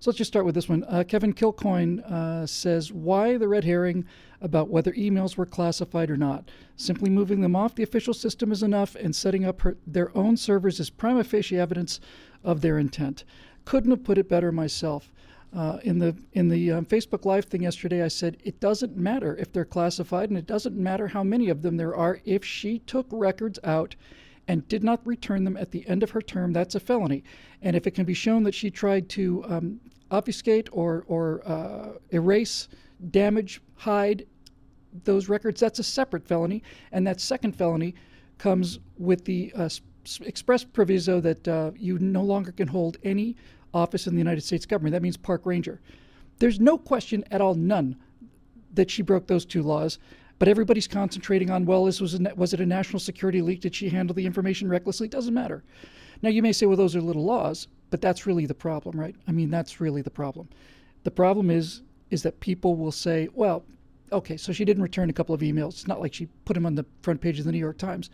So let's just start with this one. Kevin Kilcoyne says, why the red herring about whether emails were classified or not? Simply moving them off the official system is enough, and setting up their own servers is prima facie evidence of their intent. Couldn't have put it better myself. In the Facebook Live thing yesterday, I said it doesn't matter if they're classified, and it doesn't matter how many of them there are. If she took records out and did not return them at the end of her term, that's a felony. And if it can be shown that she tried to obfuscate or erase, damage, hide those records, that's a separate felony. And that second felony comes with the express proviso that you no longer can hold any office in the United States government. That means park ranger. There's no question at all, none, that she broke those two laws. But everybody's concentrating on, well, was it a national security leak? Did she handle the information recklessly? It doesn't matter. Now, you may say, well, those are little laws, but that's really the problem, right? I mean, that's really the problem. The problem is that people will say, well, okay, so she didn't return a couple of emails. It's not like she put them on the front page of the New York Times.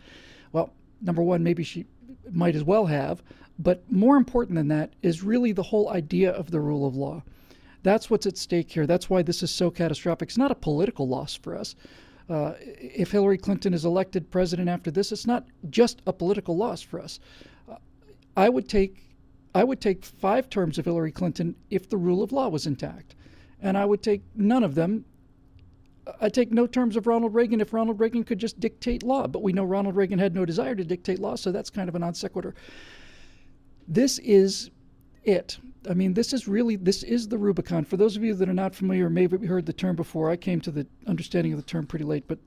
Well, number one, maybe she might as well have. But more important than that is really the whole idea of the rule of law. That's what's at stake here. That's why this is so catastrophic. It's not a political loss for us. If Hillary Clinton is elected president after this, it's not just a political loss for us. I would take 5 terms of Hillary Clinton if the rule of law was intact, and I would take none of them. I'd take no terms of Ronald Reagan if Ronald Reagan could just dictate law, but we know Ronald Reagan had no desire to dictate law, so that's kind of a non sequitur. This is it. I mean, this is the Rubicon. For those of you that are not familiar, maybe heard the term before, I came to the understanding of the term pretty late, but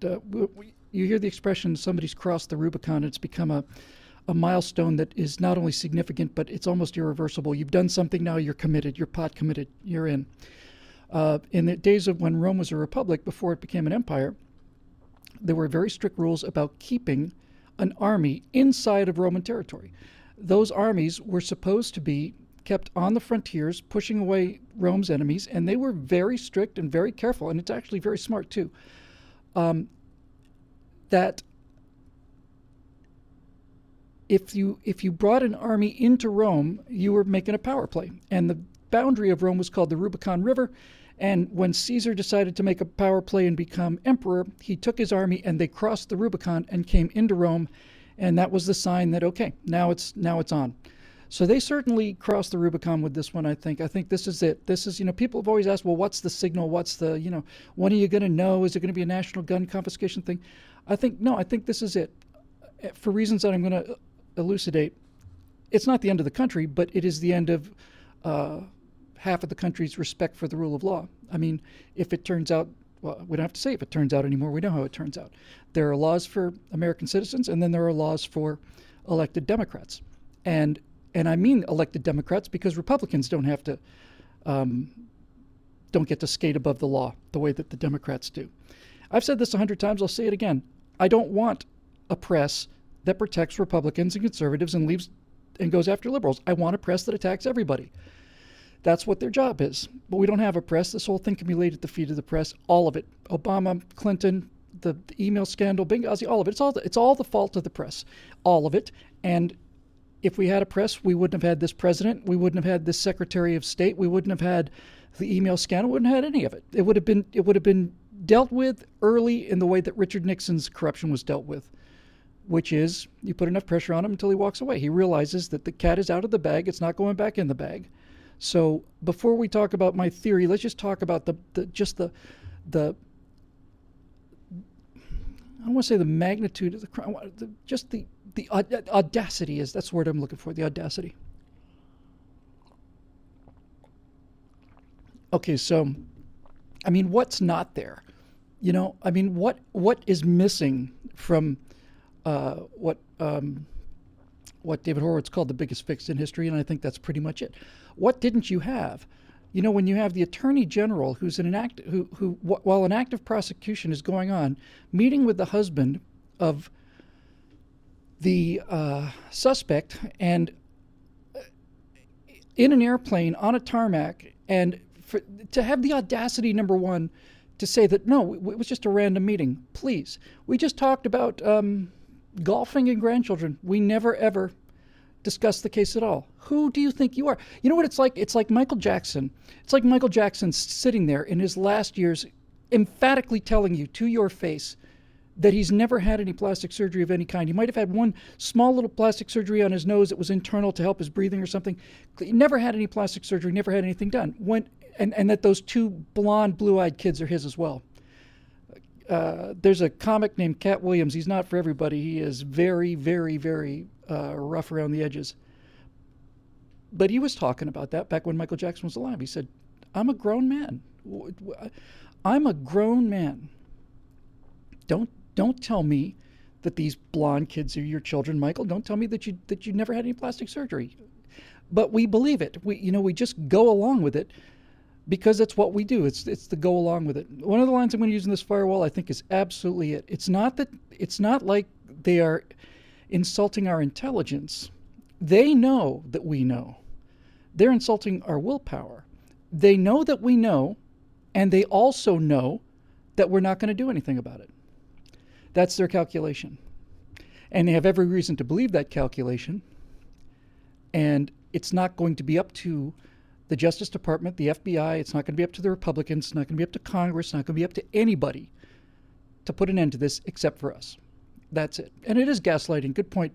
you hear the expression, somebody's crossed the Rubicon. It's become a milestone that is not only significant, but it's almost irreversible. You've done something, now you're committed, you're pot committed, you're in. In the days of when Rome was a republic, before it became an empire, there were very strict rules about keeping an army inside of Roman territory. Those armies were supposed to be kept on the frontiers, pushing away Rome's enemies, and they were very strict and very careful, and it's actually very smart too, that if you brought an army into Rome, you were making a power play. And the boundary of Rome was called the Rubicon River, and when Caesar decided to make a power play and become emperor, he took his army and they crossed the Rubicon and came into Rome, and that was the sign that, okay, now it's on. So they certainly crossed the Rubicon with this one, I think. I think this is it. This is, people have always asked, well, what's the signal? What's the, when are you going to know? Is it going to be a national gun confiscation thing? I think this is it. For reasons that I'm going to elucidate, it's not the end of the country, but it is the end of half of the country's respect for the rule of law. I mean, if it turns out, well, we don't have to say if it turns out anymore. We know how it turns out. There are laws for American citizens, and then there are laws for elected Democrats. And I mean elected Democrats because Republicans don't have to, don't get to skate above the law the way that the Democrats do. I've said this 100 times. I'll say it again. I don't want a press that protects Republicans and conservatives and leaves and goes after liberals. I want a press that attacks everybody. That's what their job is. But we don't have a press. This whole thing can be laid at the feet of the press. All of it. Obama, Clinton, the email scandal, Benghazi, all of it. It's all the fault of the press. All of it. And if we had a press, we wouldn't have had this president. We wouldn't have had this Secretary of State. We wouldn't have had the email scandal. We wouldn't have had any of it. It would have been dealt with early in the way that Richard Nixon's corruption was dealt with, which is you put enough pressure on him until he walks away. He realizes that the cat is out of the bag. It's not going back in the bag. So before we talk about my theory, let's just talk about the I don't want to say the magnitude of the crime, just the audacity that's the word I'm looking for, the audacity. Okay, so, I mean, what's not there? I mean, what is missing from what David Horowitz called the biggest fix in history, and I think that's pretty much it. What didn't you have? When you have the Attorney General who's who while an active prosecution is going on, meeting with the husband of the suspect and in an airplane on a tarmac, and to have the audacity, number one, to say that, no, it was just a random meeting. Please. We just talked about golfing and grandchildren. We never, ever discuss the case at all. Who do you think you are? You know what it's like? It's like Michael Jackson. It's like Michael Jackson sitting there in his last years emphatically telling you to your face that he's never had any plastic surgery of any kind. He might have had one small little plastic surgery on his nose that was internal to help his breathing or something. He never had any plastic surgery, never had anything done. And that those two blonde, blue-eyed kids are his as well. There's a comic named Cat Williams. He's not for everybody. He is very, very, very rough around the edges. But he was talking about that back when Michael Jackson was alive. He said, I'm a grown man. I'm a grown man. Don't tell me that these blonde kids are your children, Michael. Don't tell me that you never had any plastic surgery. But we believe it. We just go along with it because that's what we do. It's the go along with it. One of the lines I'm going to use in this firewall, I think, is absolutely it. It's not like they are insulting our intelligence. They know that we know. They're insulting our willpower. They know that we know, and they also know that we're not going to do anything about it. That's their calculation. And they have every reason to believe that calculation. And it's not going to be up to the Justice Department, the FBI. It's not going to be up to the Republicans. It's not going to be up to Congress. It's not going to be up to anybody to put an end to this except for us. That's it. And it is gaslighting. Good point,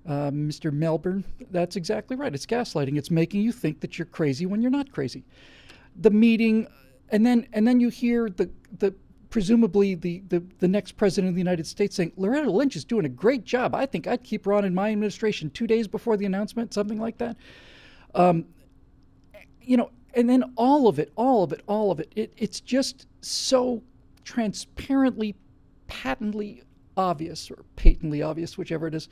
Mr. Melbourne. That's exactly right. It's gaslighting. It's making you think that you're crazy when you're not crazy. The meeting, and then you hear the presumably the next president of the United States saying, Loretta Lynch is doing a great job. I think I'd keep her on in my administration 2 days before the announcement, something like that. And then all of it, it's just so transparently, patently obvious, or patently obvious, whichever it is,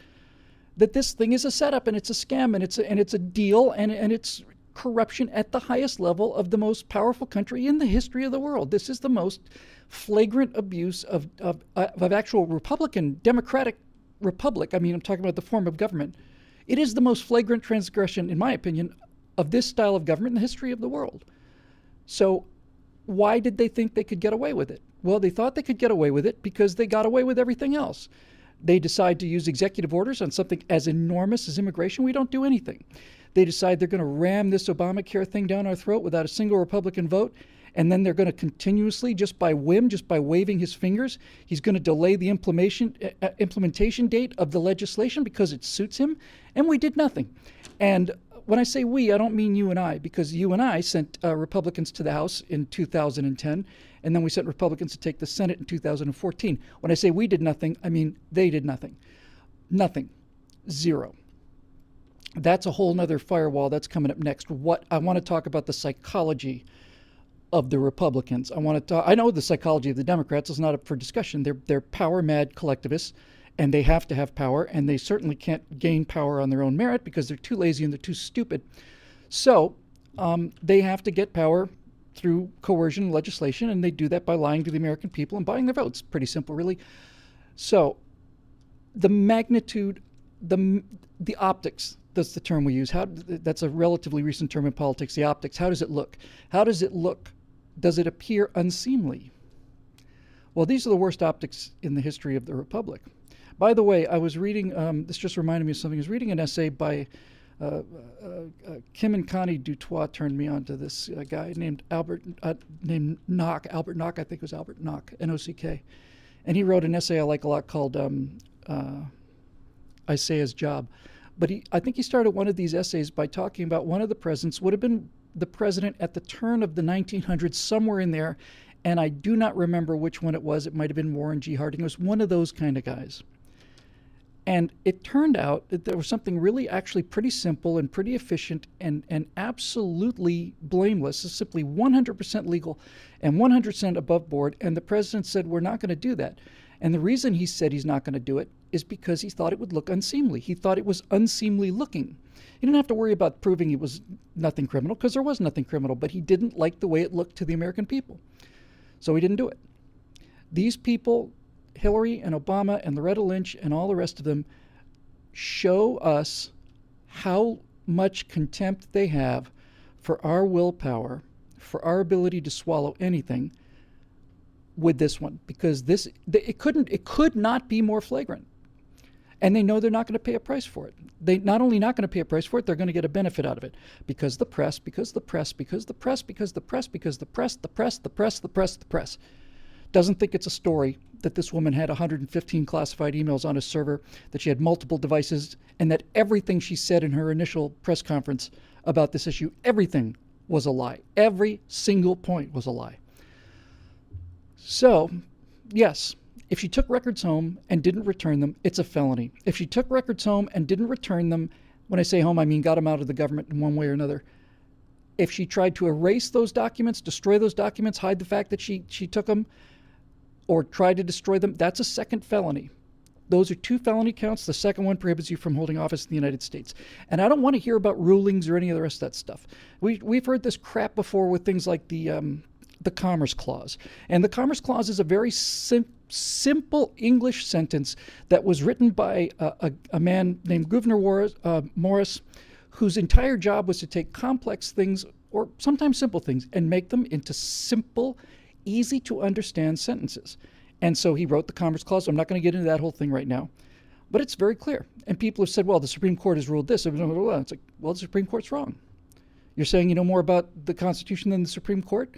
that this thing is a setup and it's a scam and it's a deal and it's corruption at the highest level of the most powerful country in the history of the world. This is the most flagrant abuse of actual Republican, democratic republic. I mean, I'm talking about the form of government. It is the most flagrant transgression, in my opinion, of this style of government in the history of the world. So why did they think they could get away with it? Well, they thought they could get away with it because they got away with everything else. They decide to use executive orders on something as enormous as immigration. We don't do anything. They decide they're going to ram this Obamacare thing down our throat without a single Republican vote. And then they're going to continuously, just by whim, just by waving his fingers, he's going to delay the implementation date of the legislation because it suits him. And we did nothing. And when I say we, I don't mean you and I, because you and I sent Republicans to the House in 2010, and then we sent Republicans to take the Senate in 2014. When I say we did nothing, I mean they did nothing. Nothing. Zero. That's a whole nother firewall that's coming up next. What I want to talk about the psychology of the Republicans. I know the psychology of the Democrats is not up for discussion. They're power-mad collectivists, and they have to have power, and they certainly can't gain power on their own merit because they're too lazy and they're too stupid. So they have to get power through coercion and legislation, and they do that by lying to the American people and buying their votes. Pretty simple, really. So the magnitude, the optics, that's the term we use. That's a relatively recent term in politics, the optics. How does it look? How does it look? Does it appear unseemly? Well, these are the worst optics in the history of the Republic. By the way, I was reading, this just reminded me of something. I was reading an essay by Kim and Connie Dutoit turned me on to this guy named named Nock, Albert Nock, I think it was Albert Nock, N-O-C-K. And he wrote an essay I like a lot called Isaiah's Job. But I think he started one of these essays by talking about one of the presidents, would have been the president at the turn of the 1900s, somewhere in there, and I do not remember which one it was. It might have been Warren G. Harding. It was one of those kind of guys. And it turned out that there was something really actually pretty simple and pretty efficient and absolutely blameless. It's simply 100% legal and 100% above board. And the president said, we're not going to do that. And the reason he said he's not going to do it is because he thought it would look unseemly. He thought it was unseemly looking. He didn't have to worry about proving it was nothing criminal because there was nothing criminal, but he didn't like the way it looked to the American people. So he didn't do it. These people, Hillary and Obama and Loretta Lynch and all the rest of them, show us how much contempt they have for our willpower, for our ability to swallow anything with this one, because it could not be more flagrant. And they know they're not going to pay a price for it. They not only not going to pay a price for it, they're going to get a benefit out of it. Because the press, because the press, because the press, because the press, because the press, the press, the press, the press, the press doesn't think it's a story that this woman had 115 classified emails on a server, that she had multiple devices, and that everything she said in her initial press conference about this issue, everything was a lie. Every single point was a lie. So, yes, if she took records home and didn't return them, it's a felony. If she took records home and didn't return them, when I say home, I mean got them out of the government in one way or another. If she tried to erase those documents, destroy those documents, hide the fact that she took them, or tried to destroy them, that's a second felony. Those are 2 felony counts. The second one prohibits you from holding office in the United States. And I don't want to hear about rulings or any of the rest of that stuff. We've heard this crap before with things like the Commerce Clause. And the Commerce Clause is a very simple English sentence that was written by a man named Gouverneur Morris, whose entire job was to take complex things, or sometimes simple things, and make them into simple, easy to understand sentences. And so he wrote the Commerce Clause. I'm not going to get into that whole thing right now, but it's very clear. And people have said, well, the Supreme Court has ruled this. It's like, well, the Supreme Court's wrong. You're saying you know more about the Constitution than the Supreme Court?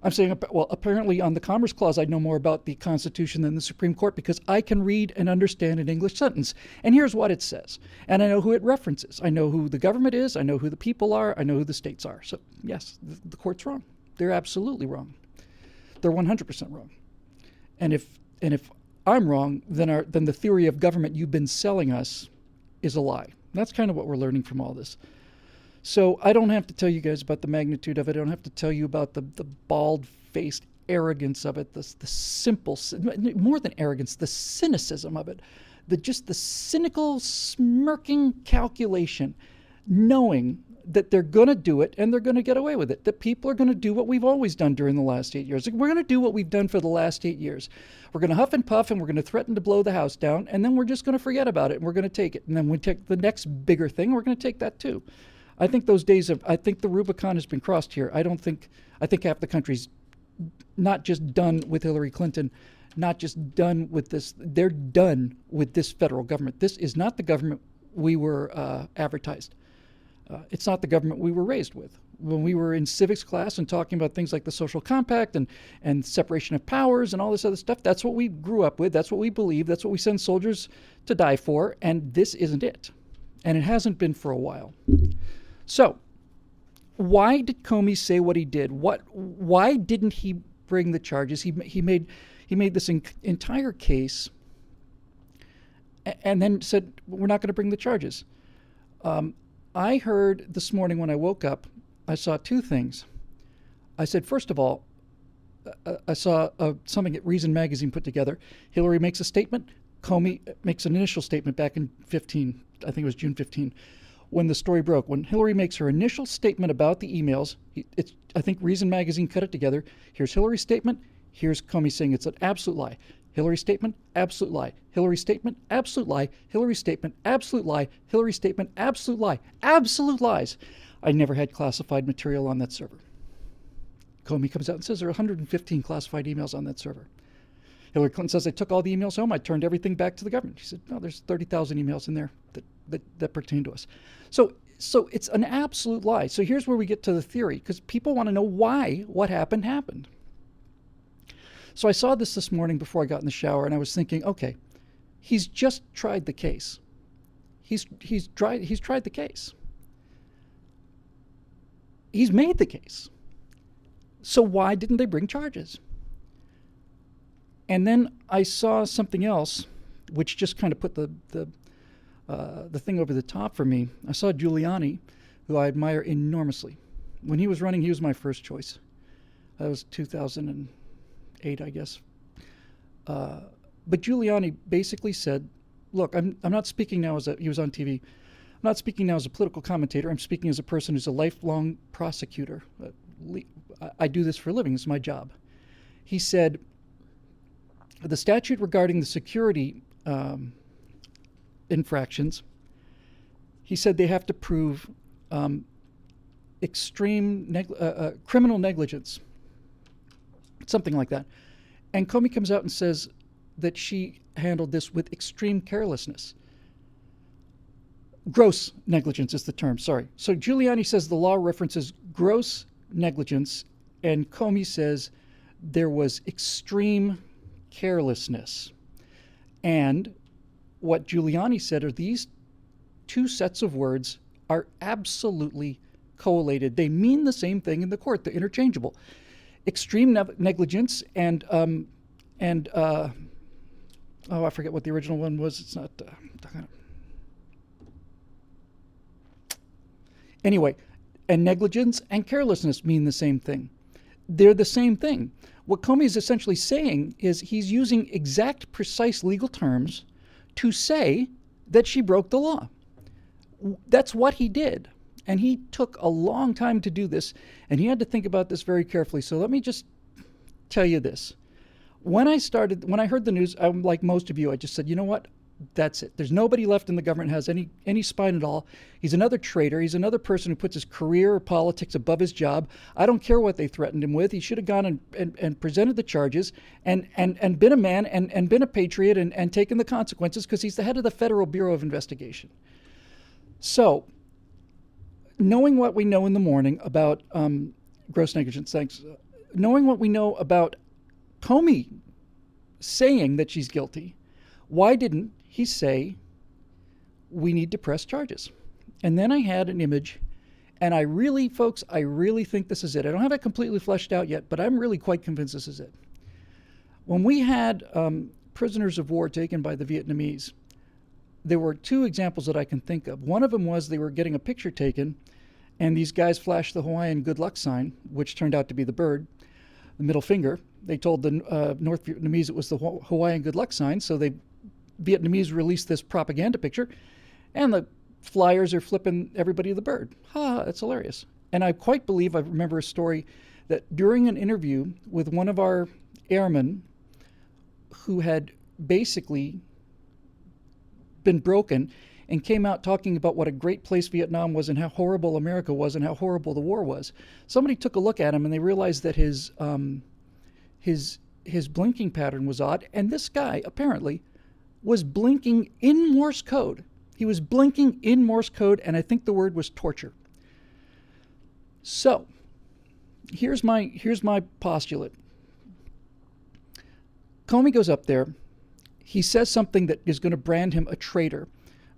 I'm saying, well, apparently on the Commerce Clause, I know more about the Constitution than the Supreme Court because I can read and understand an English sentence. And here's what it says. And I know who it references. I know who the government is. I know who the people are. I know who the states are. So yes, the court's wrong. They're absolutely wrong. They're 100% wrong. And if I'm wrong, then the theory of government you've been selling us is a lie. That's kind of what we're learning from all this. So I don't have to tell you guys about the magnitude of it. I don't have to tell you about the bald-faced arrogance of it, the simple, more than arrogance, the cynicism of it, just the cynical, smirking calculation, knowing that they're going to do it and they're going to get away with it, that people are going to do what we've always done during the last 8 years. We're going to do what we've done for the last 8 years. We're going to huff and puff and we're going to threaten to blow the house down, and then we're just going to forget about it and we're going to take it. And then we take the next bigger thing, we're going to take that too. I think those days I think the Rubicon has been crossed here. I think half the country's not just done with Hillary Clinton, not just done with this. They're done with this federal government. This is not the government we were advertised. It's not the government we were raised with. When we were in civics class and talking about things like the social compact and separation of powers and all this other stuff, that's what we grew up with. That's what we believe. That's what we send soldiers to die for. And this isn't it. And it hasn't been for a while. So why did Comey say what he did? Why didn't he bring the charges? He made this entire case and then said, we're not going to bring the charges. I heard this morning when I woke up, I saw 2 things. I said, first of all, I saw something that Reason Magazine put together. Hillary makes a statement. Comey makes an initial statement back in 15. I think it was June 15, when the story broke. When Hillary makes her initial statement about the emails, I think Reason Magazine cut it together. Here's Hillary's statement. Here's Comey saying it's an absolute lie. Hillary statement, absolute lie. Hillary statement, absolute lie. Hillary statement, absolute lie. Hillary statement, absolute lie. Absolute lies. I never had classified material on that server. Comey comes out and says there are 115 classified emails on that server. Hillary Clinton says, I took all the emails home. I turned everything back to the government. She said, no, there's 30,000 emails in there that pertain to us. So it's an absolute lie. So here's where we get to the theory, because people want to know why what happened. So I saw this morning before I got in the shower, and I was thinking, okay, he's just tried the case. He's tried the case. He's made the case. So why didn't they bring charges? And then I saw something else, which just kind of put the thing over the top for me. I saw Giuliani, who I admire enormously. When he was running, he was my first choice. That was 2008, I guess. But Giuliani basically said, look, I'm not speaking now he was on TV. I'm not speaking now as a political commentator. I'm speaking as a person who's a lifelong prosecutor. I do this for a living. It's my job. He said, the statute regarding the security infractions, he said they have to prove extreme criminal negligence, something like that. And Comey comes out and says that she handled this with extreme carelessness. Gross negligence is the term, sorry. So Giuliani says the law references gross negligence, and Comey says there was extreme carelessness. And what Giuliani said are these two sets of words are absolutely correlated. They mean the same thing in the court. They're interchangeable. Extreme negligence and I forget what the original one was. It's not. Anyway, and negligence and carelessness mean the same thing. They're the same thing. What Comey is essentially saying is he's using exact, precise legal terms to say that she broke the law. That's what he did. And he took a long time to do this, and he had to think about this very carefully. So let me just tell you this. When I heard the news, I'm like most of you, I just said, you know what? That's it. There's nobody left in the government who has any spine at all. He's another traitor. He's another person who puts his career or politics above his job. I don't care what they threatened him with. He should have gone and presented the charges and been a man and been a patriot and taken the consequences, because he's the head of the Federal Bureau of Investigation. So, knowing what we know in the morning about gross negligence, knowing what we know about Comey saying that she's guilty, why didn't he say, we need to press charges? And then I had an image, and I really think this is it. I don't have it completely fleshed out yet, but I'm really quite convinced this is it. When we had prisoners of war taken by the Vietnamese, there were two examples that I can think of. One of them was they were getting a picture taken, and these guys flashed the Hawaiian good luck sign, which turned out to be the bird, the middle finger. They told the North Vietnamese it was the Hawaiian good luck sign, so the Vietnamese released this propaganda picture, and the flyers are flipping everybody the bird. That's hilarious. And I quite believe, I remember a story that during an interview with one of our airmen who had basically been broken and came out talking about what a great place Vietnam was and how horrible America was and how horrible the war was, somebody took a look at him and they realized that his blinking pattern was odd, and this guy apparently was blinking in Morse code. He was blinking in Morse code, and I think the word was torture. So, here's my postulate. Comey goes up there. He says something that is going to brand him a traitor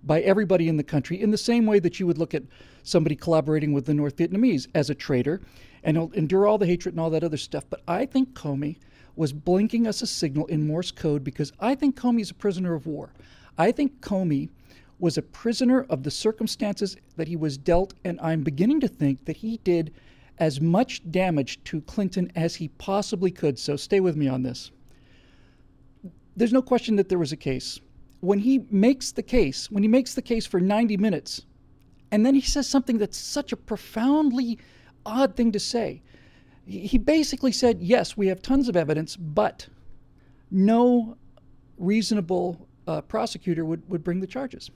by everybody in the country, in the same way that you would look at somebody collaborating with the North Vietnamese as a traitor, and he'll endure all the hatred and all that other stuff. But I think Comey was blinking us a signal in Morse code, because I think Comey is a prisoner of war. I think Comey was a prisoner of the circumstances that he was dealt, and I'm beginning to think that he did as much damage to Clinton as he possibly could. So stay with me on this. There's no question that there was a case. When he makes the case for 90 minutes, and then he says something that's such a profoundly odd thing to say. He basically said, yes, we have tons of evidence, but no reasonable prosecutor would bring the charges.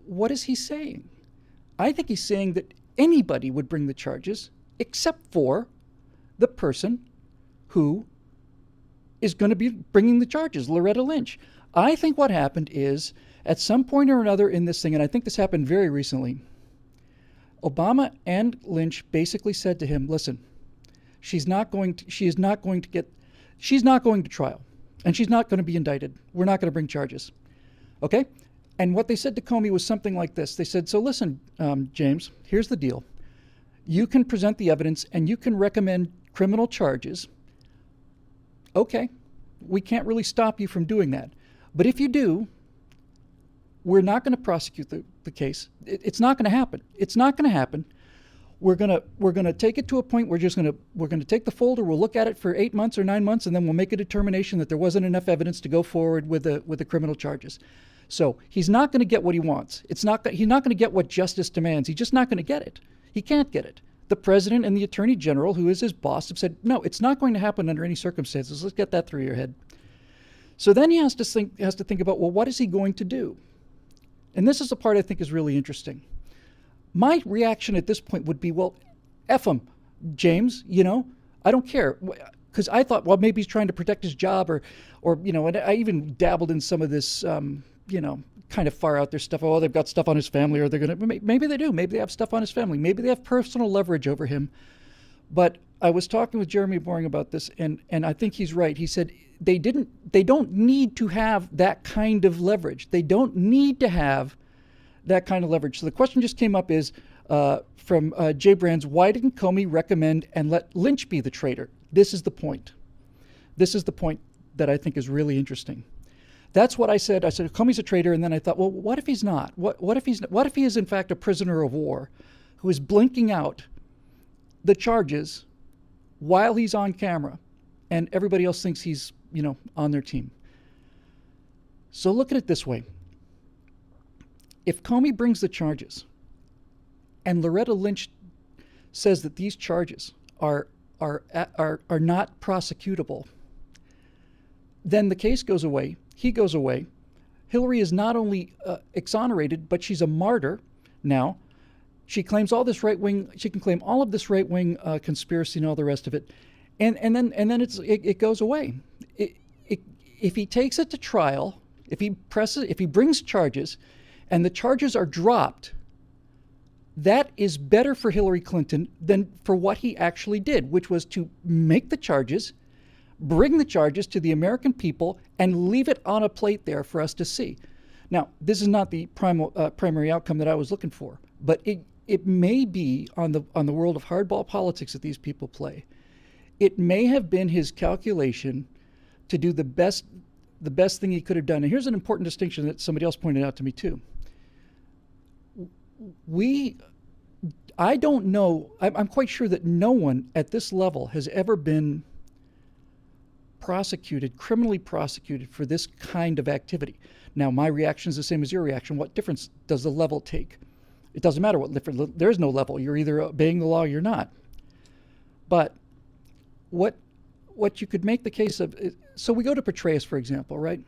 What is he saying? I think he's saying that anybody would bring the charges except for the person who is going to be bringing the charges, Loretta Lynch. I think what happened is, at some point or another in this thing, and I think this happened very recently, Obama and Lynch basically said to him, listen, she's not going to trial, and she's not going to be indicted. We're not going to bring charges. Okay? And what they said to Comey was something like this. They said, so listen, James, here's the deal. You can present the evidence and you can recommend criminal charges. Okay, we can't really stop you from doing that. But if you do, we're not going to prosecute the case. It's not going to happen. It's not going to happen. We're gonna take it to a point. We're gonna take the folder. We'll look at it for 8 months or 9 months, and then we'll make a determination that there wasn't enough evidence to go forward with the criminal charges. So he's not going to get what he wants. He's not going to get what justice demands. He's just not going to get it. He can't get it. The president and the attorney general, who is his boss, have said, no, it's not going to happen under any circumstances. Let's get that through your head. So then he has to think about, well, what is he going to do? And this is the part I think is really interesting. My reaction at this point would be, well, F him, James, I don't care. Because I thought, well, maybe he's trying to protect his job or and I even dabbled in some of this kind of far out their stuff. Oh, they've got stuff on his family, or they're going to, maybe they do. Maybe they have stuff on his family. Maybe they have personal leverage over him. But I was talking with Jeremy Boring about this, and I think he's right. He said they don't need to have that kind of leverage. They don't need to have that kind of leverage. So the question just came up is from Jay Brands, why didn't Comey recommend and let Lynch be the traitor? This is the point. This is the point that I think is really interesting. That's what I said. I said, Comey's a traitor, and then I thought, well, what if he's not? What if he is in fact a prisoner of war who is blinking out the charges while he's on camera, and everybody else thinks he's, on their team? So look at it this way. If Comey brings the charges and Loretta Lynch says that these charges are not prosecutable, then the case goes away. He goes away. Hillary is not only exonerated, but she's a martyr now. She claims all this right-wing. She can claim all of this right-wing conspiracy and all the rest of it, and then it goes away. If he takes it to trial, if he brings charges, and the charges are dropped, that is better for Hillary Clinton than for what he actually did, which was to make the charges, bring the charges to the American people, and leave it on a plate there for us to see. Now, this is not the primary outcome that I was looking for, but it may be on the world of hardball politics that these people play. It may have been his calculation to do the best thing he could have done. And here's an important distinction that somebody else pointed out to me too. I don't know, I'm quite sure that no one at this level has ever been criminally prosecuted for this kind of activity. Now, my reaction is the same as your reaction. What difference does the level take? It doesn't matter there's no level. You're either obeying the law or you're not. But what you could make the case of, so we go to Petraeus, for example, right?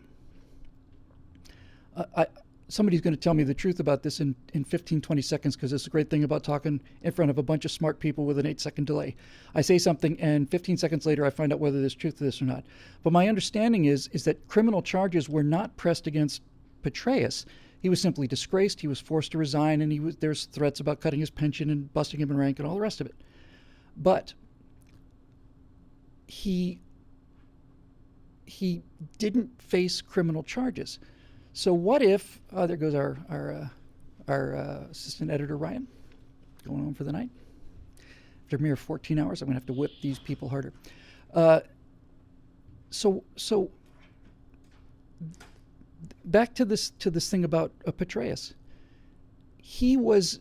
Somebody's going to tell me the truth about this in 15, 20 seconds, because it's a great thing about talking in front of a bunch of smart people with an 8-second delay. I say something, and 15 seconds later, I find out whether there's truth to this or not. But my understanding is that criminal charges were not pressed against Petraeus. He was simply disgraced. He was forced to resign, and there's threats about cutting his pension and busting him in rank and all the rest of it. But he didn't face criminal charges. So what if, there goes our assistant editor, Ryan, going home for the night. After mere 14 hours, I'm going to have to whip these people harder. So back to this thing about Petraeus. He was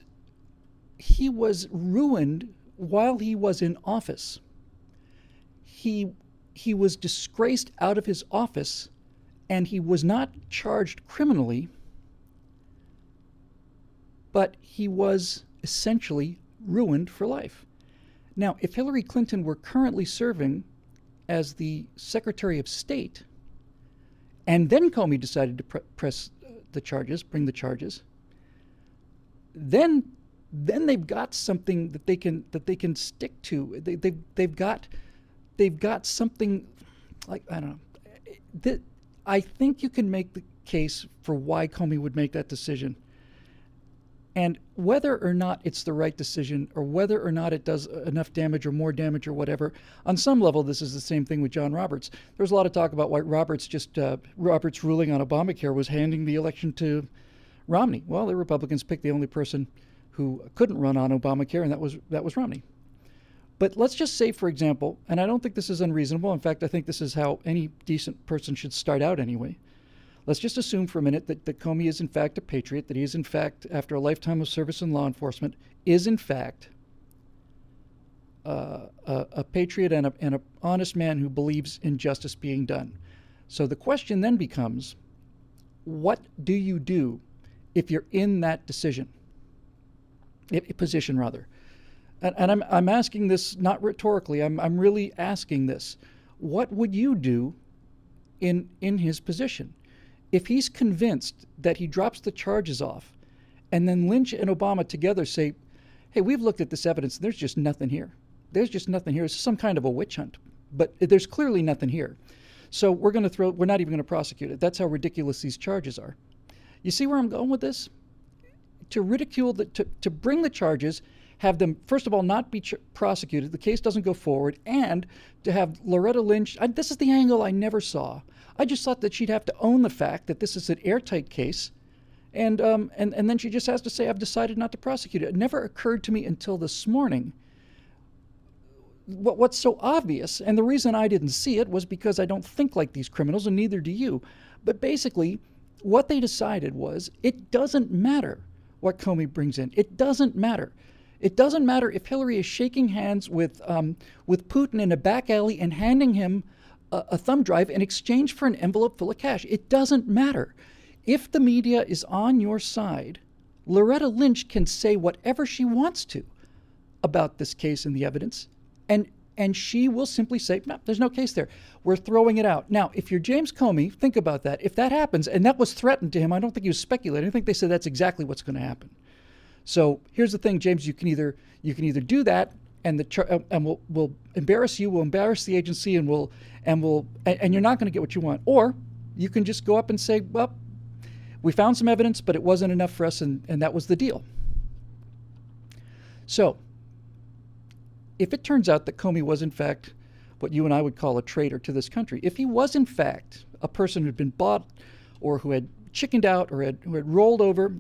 ruined while he was in office. He was disgraced out of his office, and he was not charged criminally, but he was essentially ruined for life. Now, if Hillary Clinton were currently serving as the Secretary of State, and then Comey decided to press the charges, bring the charges, then they've got something that they can stick to. They've got something, like, I don't know. I think you can make the case for why Comey would make that decision. And whether or not it's the right decision, or whether or not it does enough damage or more damage or whatever, on some level, this is the same thing with John Roberts. There was a lot of talk about why Roberts ruling on Obamacare was handing the election to Romney. Well, the Republicans picked the only person who couldn't run on Obamacare, and that was Romney. But let's just say, for example, and I don't think this is unreasonable. In fact, I think this is how any decent person should start out anyway. Let's just assume for a minute that Comey is in fact a patriot, that he is in fact, after a lifetime of service in law enforcement, is in fact a patriot and an honest man who believes in justice being done. So the question then becomes, what do you do if you're in that position? And I'm asking this not rhetorically. I'm really asking this. What would you do in his position? If he's convinced that he drops the charges off, and then Lynch and Obama together say, hey, we've looked at this evidence, and there's just nothing here. There's just nothing here. It's some kind of a witch hunt. But there's clearly nothing here. So we're not even going to prosecute it. That's how ridiculous these charges are. You see where I'm going with this? To ridicule, to bring the charges, have them, first of all, not be prosecuted, the case doesn't go forward, and to have Loretta Lynch, this is the angle I never saw. I just thought that she'd have to own the fact that this is an airtight case, and then she just has to say, I've decided not to prosecute it. It never occurred to me until this morning. What's so obvious, and the reason I didn't see it was because I don't think like these criminals, and neither do you. But basically, what they decided was, it doesn't matter what Comey brings in. It doesn't matter. It doesn't matter if Hillary is shaking hands with Putin in a back alley and handing him a thumb drive in exchange for an envelope full of cash. It doesn't matter. If the media is on your side, Loretta Lynch can say whatever she wants to about this case and the evidence, and she will simply say, no, there's no case there. We're throwing it out. Now, if you're James Comey, think about that. If that happens, and that was threatened to him, I don't think he was speculating. I think they said that's exactly what's going to happen. So here's the thing, James. You can either do that, and we'll embarrass you, we'll embarrass the agency, and you're not going to get what you want, or you can just go up and say, well, we found some evidence, but it wasn't enough for us, and that was the deal. So if it turns out that Comey was in fact what you and I would call a traitor to this country, if he was in fact a person who had been bought or who had chickened out or who had rolled over,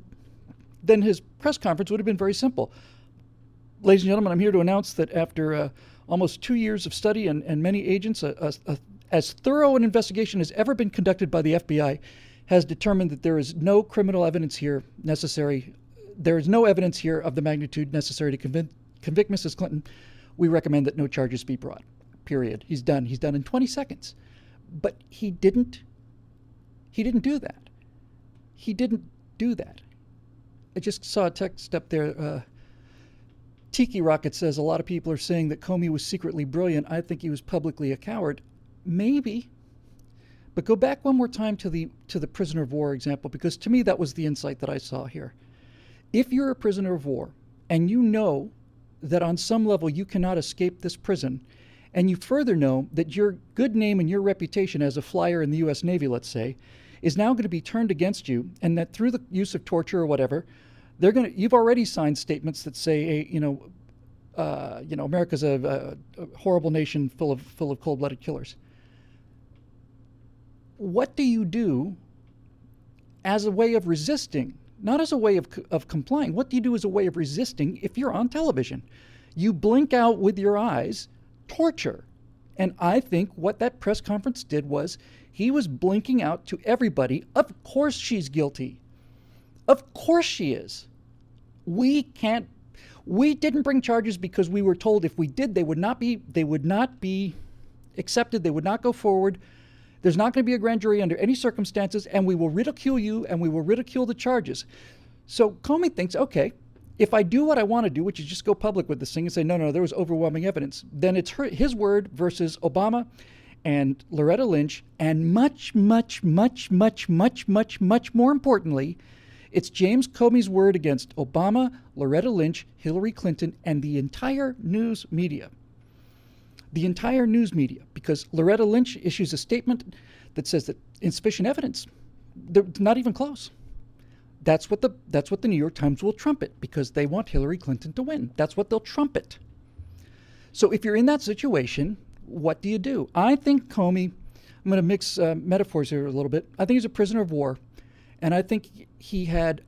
then his press conference would have been very simple. Ladies and gentlemen, I'm here to announce that after almost 2 years of study and many agents, as thorough an investigation as ever been conducted by the FBI has determined that there is no criminal evidence here necessary. There is no evidence here of the magnitude necessary to convict Mrs. Clinton. We recommend that no charges be brought. Period. He's done. He's done in 20 seconds. But he didn't do that. He didn't do that. I just saw a text up there. Tiki Rocket says a lot of people are saying that Comey was secretly brilliant. I think he was publicly a coward. Maybe. But go back one more time to the prisoner of war example, because to me that was the insight that I saw here. If you're a prisoner of war and you know that on some level you cannot escape this prison, and you further know that your good name and your reputation as a flyer in the U.S. Navy, let's say, is now going to be turned against you, and that through the use of torture or whatever, you've already signed statements that say, America's a horrible nation full of cold-blooded killers. What do you do as a way of resisting? Not as a way of complying. What do you do as a way of resisting if you're on television? You blink out with your eyes torture. And I think what that press conference did was he was blinking out to everybody. Of course she's guilty. Of course she is. We didn't bring charges because we were told if we did, they would not be accepted. They would not go forward. There's not going to be a grand jury under any circumstances, and we will ridicule you, and we will ridicule the charges. So Comey thinks, okay, if I do what I want to do, which is just go public with this thing and say, no, there was overwhelming evidence, then it's his word versus Obama and Loretta Lynch, and much, much, much, much, much, much, much more importantly, it's James Comey's word against Obama, Loretta Lynch, Hillary Clinton, and the entire news media. The entire news media, because Loretta Lynch issues a statement that says that insufficient evidence. They're not even close. That's what the New York Times will trumpet, because they want Hillary Clinton to win. That's what they'll trumpet. So if you're in that situation, what do you do? I think Comey, I'm going to mix metaphors here a little bit. I think he's a prisoner of war, and I think he had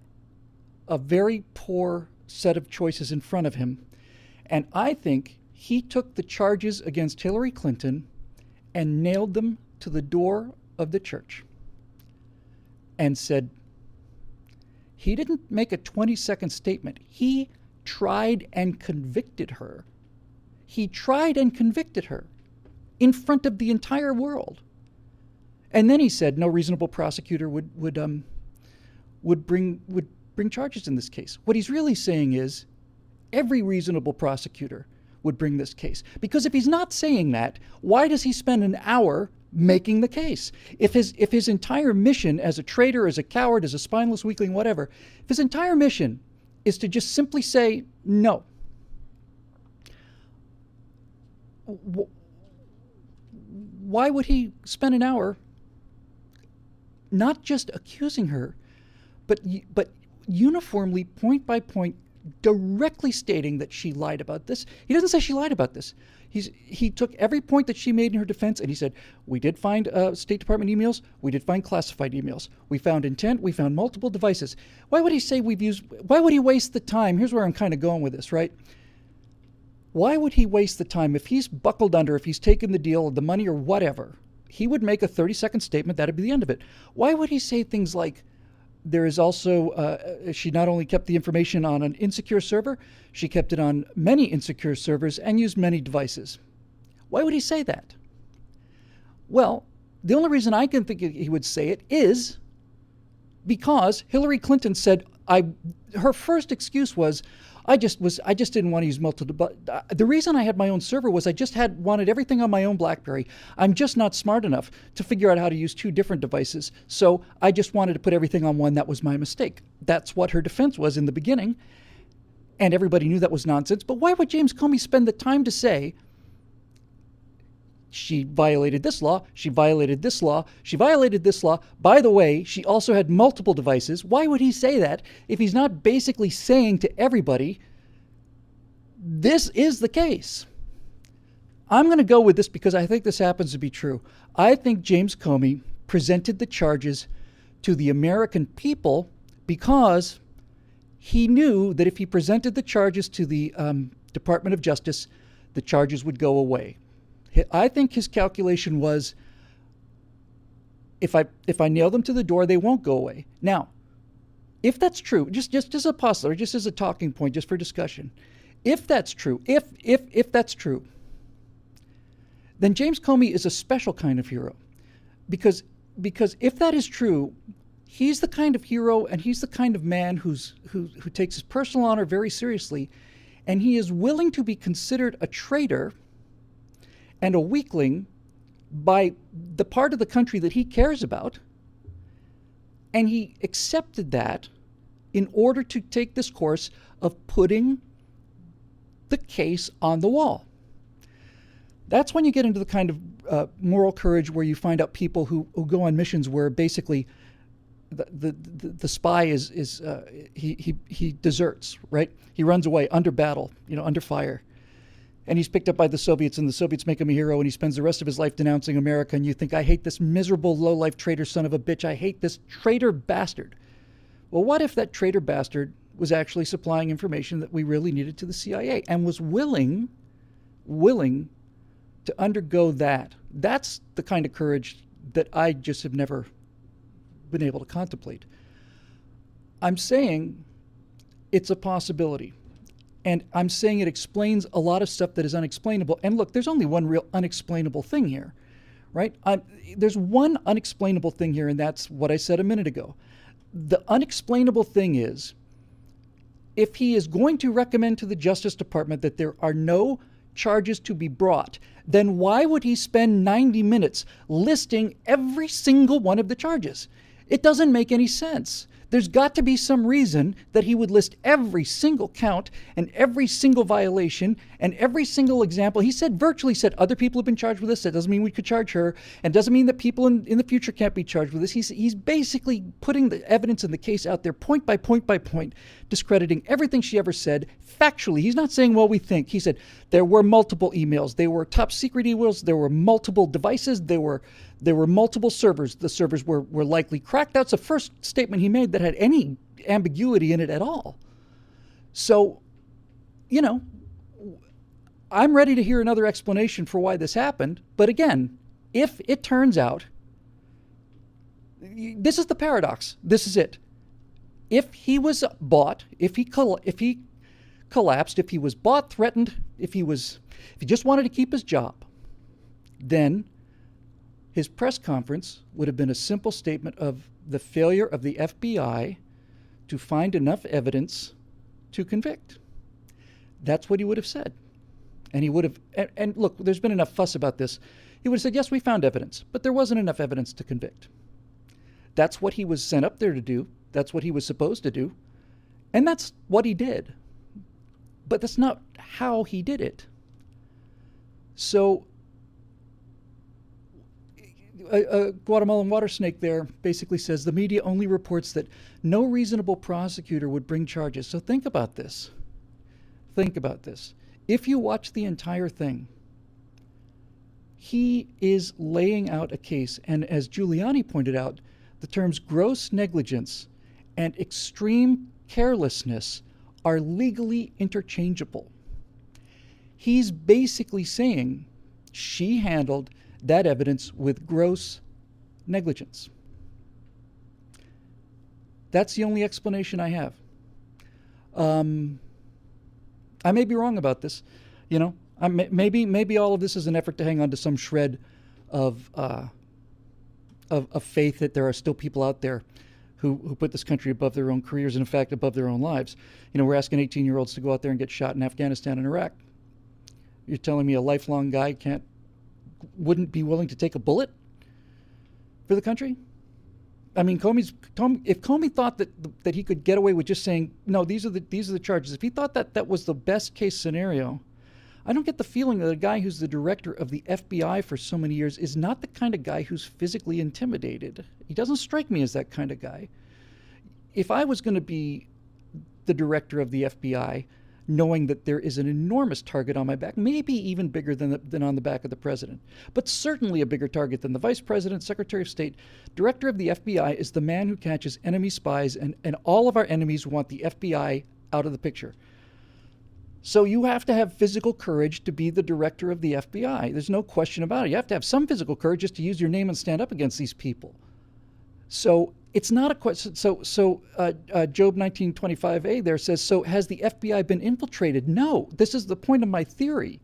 a very poor set of choices in front of him. And I think he took the charges against Hillary Clinton and nailed them to the door of the church and said, he didn't make a 20-second statement. He tried and convicted her. He tried and convicted her in front of the entire world. And then he said no reasonable prosecutor would bring charges in this case. What he's really saying is every reasonable prosecutor would bring this case. Because if he's not saying that, why does he spend an hour making the case? If his entire mission as a traitor, as a coward, as a spineless weakling, whatever, if his entire mission is to just simply say no, why would he spend an hour not just accusing her, but uniformly, point by point, directly stating that she lied about this. He doesn't say she lied about this. He took every point that she made in her defense, and he said, we did find State Department emails, we did find classified emails, we found intent, we found multiple devices. Why would he say why would he waste the time? Here's where I'm kind of going with this, right? Why would he waste the time? If he's buckled under, if he's taken the deal, the money or whatever, he would make a 30-second statement, that'd be the end of it. Why would he say things like, there is also, she not only kept the information on an insecure server, she kept it on many insecure servers and used many devices. Why would he say that? Well, the only reason I can think he would say it is because Hillary Clinton said, her first excuse was, I just didn't want to use multiple. The reason I had my own server was I just wanted everything on my own BlackBerry. I'm just not smart enough to figure out how to use two different devices. So I just wanted to put everything on one. That was my mistake. That's what her defense was in the beginning. And everybody knew that was nonsense. But why would James Comey spend the time to say, she violated this law, she violated this law, she violated this law. By the way, she also had multiple devices. Why would he say that if he's not basically saying to everybody, this is the case? I'm going to go with this because I think this happens to be true. I think James Comey presented the charges to the American people because he knew that if he presented the charges to the Department of Justice, the charges would go away. I think his calculation was, if I nail them to the door, they won't go away. Now, if that's true, just as a postulate, just as a talking point, just for discussion, if that's true, if that's true, then James Comey is a special kind of hero, because if that is true, he's the kind of hero and he's the kind of man who takes his personal honor very seriously, and he is willing to be considered a traitor and a weakling by the part of the country that he cares about. And he accepted that in order to take this course of putting the case on the wall. That's when you get into the kind of moral courage where you find out people who go on missions where basically the spy he deserts, right? He runs away under battle, under fire. And he's picked up by the Soviets, and the Soviets make him a hero, and he spends the rest of his life denouncing America, and you think, I hate this miserable, low-life traitor son of a bitch. I hate this traitor bastard. Well, what if that traitor bastard was actually supplying information that we really needed to the CIA and was willing to undergo that? That's the kind of courage that I just have never been able to contemplate. I'm saying it's a possibility. And I'm saying it explains a lot of stuff that is unexplainable. And look, there's only one real unexplainable thing here, right? There's one unexplainable thing here, and that's what I said a minute ago. The unexplainable thing is, if he is going to recommend to the Justice Department that there are no charges to be brought, then why would he spend 90 minutes listing every single one of the charges? It doesn't make any sense. There's got to be some reason that he would list every single count and every single violation and every single example. He virtually said other people have been charged with this. That doesn't mean we could charge her, and doesn't mean that people in the future can't be charged with this. He's basically putting the evidence in the case out there point by point by point, discrediting everything she ever said factually. He's not saying, well, we think. He said there were multiple emails. They were top secret emails. There were multiple devices. There were multiple servers. The servers were likely cracked. That's the first statement he made that had any ambiguity in it at all. So, I'm ready to hear another explanation for why this happened. But again, if it turns out, this is the paradox. This is it. If he was bought, if he collapsed, if he was bought, threatened, if he just wanted to keep his job, then his press conference would have been a simple statement of the failure of the FBI to find enough evidence to convict. That's what he would have said. And he would have, and look, there's been enough fuss about this. He would have said, yes, we found evidence, but there wasn't enough evidence to convict. That's what he was sent up there to do. That's what he was supposed to do. And that's what he did. But that's not how he did it. So a Guatemalan water snake there basically says the media only reports that no reasonable prosecutor would bring charges. So think about this. Think about this. If you watch the entire thing, he is laying out a case, and as Giuliani pointed out, the terms gross negligence and extreme carelessness are legally interchangeable. He's basically saying she handled that evidence with gross negligence. That's the only explanation I have. I may be wrong about this. You know, maybe all of this is an effort to hang on to some shred of faith that there are still people out there who put this country above their own careers and, in fact, above their own lives. You know, we're asking 18-year-olds to go out there and get shot in Afghanistan and Iraq. You're telling me a lifelong guy wouldn't be willing to take a bullet for the country? I mean, if Comey thought that he could get away with just saying, no, these are the charges, if he thought that was the best case scenario, I don't get the feeling that a guy who's the director of the FBI for so many years is not the kind of guy who's physically intimidated. He doesn't strike me as that kind of guy. If I was going to be the director of the FBI, knowing that there is an enormous target on my back, maybe even bigger than on the back of the president, but certainly a bigger target than the vice president, secretary of state, director of the FBI is the man who catches enemy spies, and all of our enemies want the FBI out of the picture. So you have to have physical courage to be the director of the FBI. There's no question about it. You have to have some physical courage just to use your name and stand up against these people. So it's not a question. So Job 19:25a there says, so has the FBI been infiltrated? No, this is the point of my theory.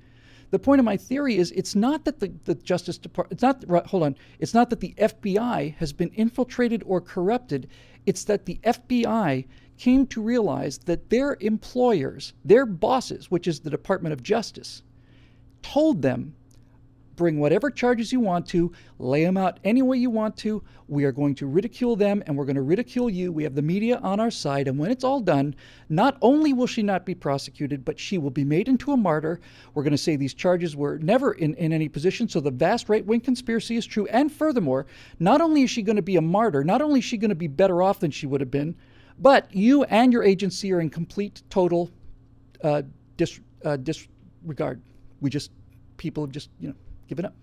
The point of my theory is it's not that the Justice Department, it's not that the FBI has been infiltrated or corrupted. It's that the FBI came to realize that their employers, their bosses, which is the Department of Justice, told them, bring whatever charges you want to, lay them out any way you want to. We are going to ridicule them, and we're going to ridicule you. We have the media on our side, and when it's all done, not only will she not be prosecuted, but she will be made into a martyr. We're going to say these charges were never in any position, so the vast right-wing conspiracy is true. And furthermore, not only is she going to be a martyr, not only is she going to be better off than she would have been, but you and your agency are in complete, total disregard. People have just, given up.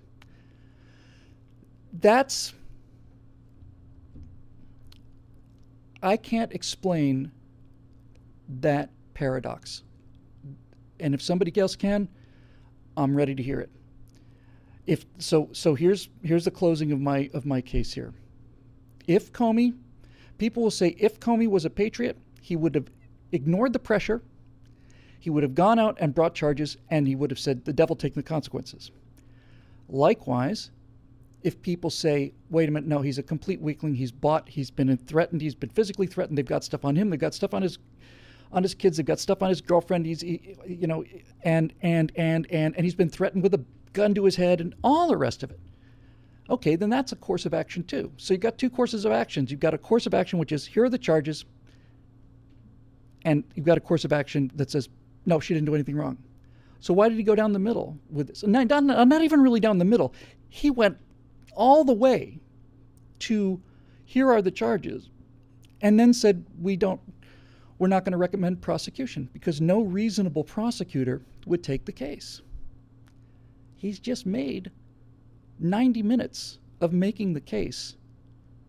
I can't explain that paradox. And if somebody else can, I'm ready to hear it. So here's the closing of my case here. People will say if Comey was a patriot, he would have ignored the pressure, he would have gone out and brought charges, and he would have said, the devil take the consequences. Likewise, if people say, wait a minute, no, he's a complete weakling, he's been threatened, he's been physically threatened, they've got stuff on him, they've got stuff on his kids, they've got stuff on his girlfriend, and he's been threatened with a gun to his head and all the rest of it. Okay, then that's a course of action too. So you've got two courses of actions. You've got a course of action which is, here are the charges, and you've got a course of action that says, no, she didn't do anything wrong. So why did he go down the middle with this? Not even really down the middle. He went all the way to, here are the charges, and then said, we're not going to recommend prosecution because no reasonable prosecutor would take the case. He's just made 90 minutes of making the case,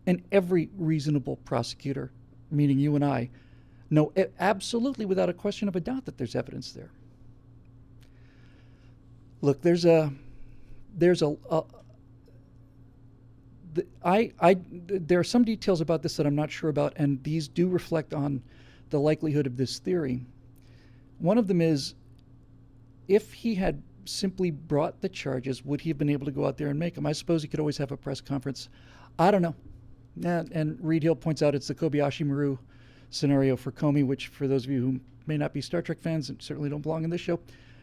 and every reasonable prosecutor, meaning you and I, know absolutely without a question of a doubt that there's evidence there. Look, there are some details about this that I'm not sure about, and these do reflect on the likelihood of this theory. One of them is, if he had simply brought the charges, would he have been able to go out there and make them? I suppose he could always have a press conference. I don't know. And Reed Hill points out it's the Kobayashi Maru scenario for Comey, which for those of you who may not be Star Trek fans and certainly don't belong in this show,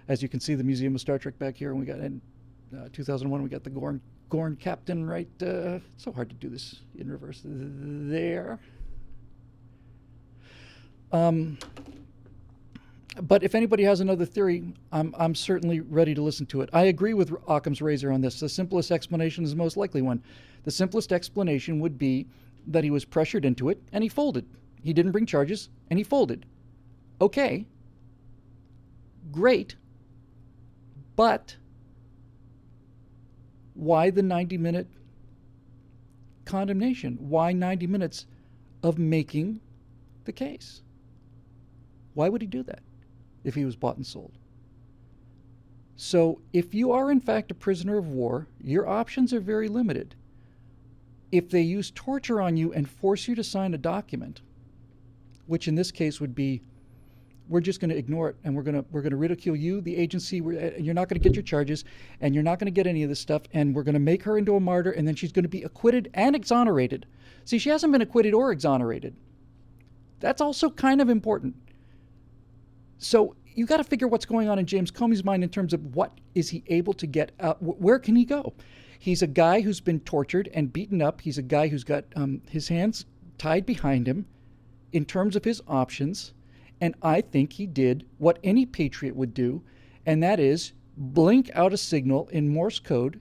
as you can see, the Museum of Star Trek back here, and we got in 2001, we got the Gorn captain, right? It's so hard to do this in reverse. There. But if anybody has another theory, I'm certainly ready to listen to it. I agree with Occam's razor on this. The simplest explanation is the most likely one. The simplest explanation would be that he was pressured into it and he folded. He didn't bring charges and he folded. Okay. Great. But why the 90-minute condemnation? Why 90 minutes of making the case? Why would he do that if he was bought and sold? So if you are in fact a prisoner of war, your options are very limited. If they use torture on you and force you to sign a document, which in this case would be, we're just going to ignore it and we're going to ridicule you, the agency, you're not going to get your charges and you're not going to get any of this stuff, and we're going to make her into a martyr, and then she's going to be acquitted and exonerated. See, she hasn't been acquitted or exonerated. That's also kind of important. So you got to figure what's going on in James Comey's mind in terms of what is he able to get out, where can he go? He's a guy who's been tortured and beaten up. He's a guy who's got his hands tied behind him in terms of his options. And I think he did what any patriot would do, and that is blink out a signal in Morse code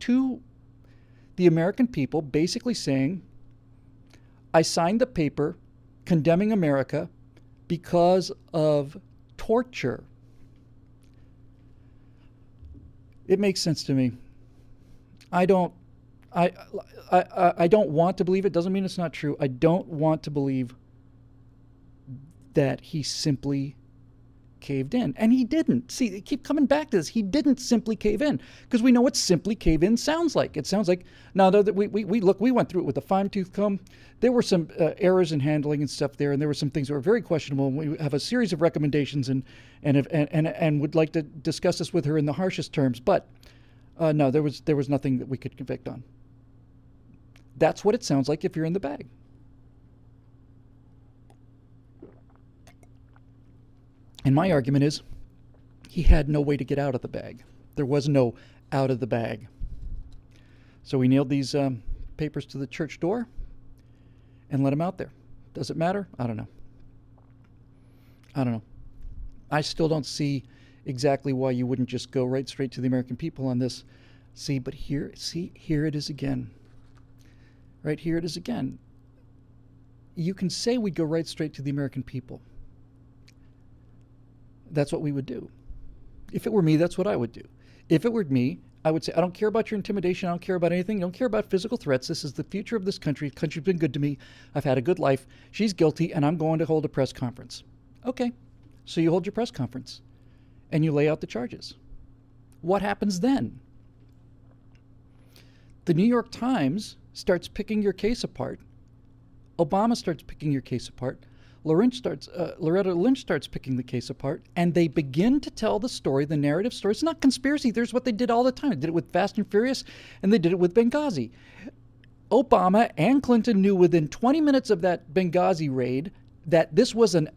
to the American people, basically saying, I signed the paper condemning America because of torture. It makes sense to me. I don't want to believe it. Doesn't mean it's not true. I don't want to believe that he simply caved in. And he didn't. See, they keep coming back to this. He didn't simply cave in, because we know what simply cave in sounds like. It sounds like, now that we went through it with a fine-tooth comb. There were some errors in handling and stuff there, and there were some things that were very questionable. And we have a series of recommendations and would like to discuss this with her in the harshest terms. But no, there was nothing that we could convict on. That's what it sounds like if you're in the bag. And my argument is he had no way to get out of the bag. There was no out of the bag. So we nailed these papers to the church door and let him out there. Does it matter? I don't know. I still don't see exactly why you wouldn't just go right straight to the American people on this. Here it is again. Right here it is again. You can say we'd go right straight to the American people. That's what we would do. If it were me, that's what I would do. If it were me, I would say, I don't care about your intimidation. I don't care about anything. I don't care about physical threats. This is the future of this country. The country's been good to me. I've had a good life. She's guilty, and I'm going to hold a press conference. Okay. So you hold your press conference, and you lay out the charges. What happens then? The New York Times starts picking your case apart. Obama starts picking your case apart. Loretta Lynch starts picking the case apart, and they begin to tell the story, the narrative story. It's not conspiracy. There's what they did all the time. They did it with Fast and Furious, and they did it with Benghazi. Obama and Clinton knew within 20 minutes of that Benghazi raid that this was an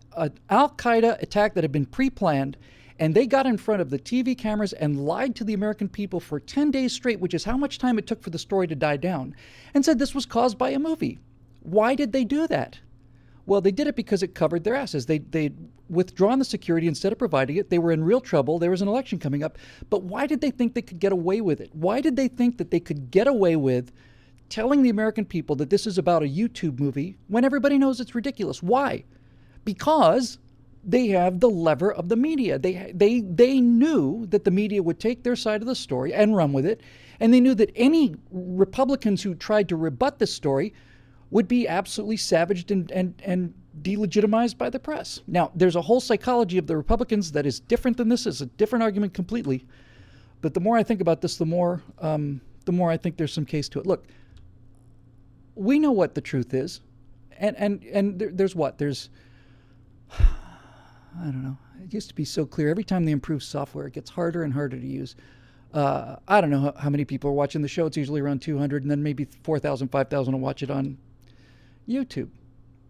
al-Qaeda attack that had been pre-planned, and they got in front of the TV cameras and lied to the American people for 10 days straight, which is how much time it took for the story to die down, and said this was caused by a movie. Why did they do that? Well, they did it because it covered their asses. They'd withdrawn the security instead of providing it. They were in real trouble. There was an election coming up. But why did they think they could get away with it? Why did they think that they could get away with telling the American people that this is about a YouTube movie when everybody knows it's ridiculous? Why? Because they have the lever of the media. They knew that the media would take their side of the story and run with it. And they knew that any Republicans who tried to rebut this story would be absolutely savaged and delegitimized by the press. Now, there's a whole psychology of the Republicans that is different than this. It's a different argument completely. But the more I think about this, the more I think there's some case to it. Look, we know what the truth is. And there's what? There's, I don't know. It used to be so clear. Every time they improve software, it gets harder and harder to use. I don't know how many people are watching the show. It's usually around 200, and then maybe 4,000, 5,000 will watch it on YouTube.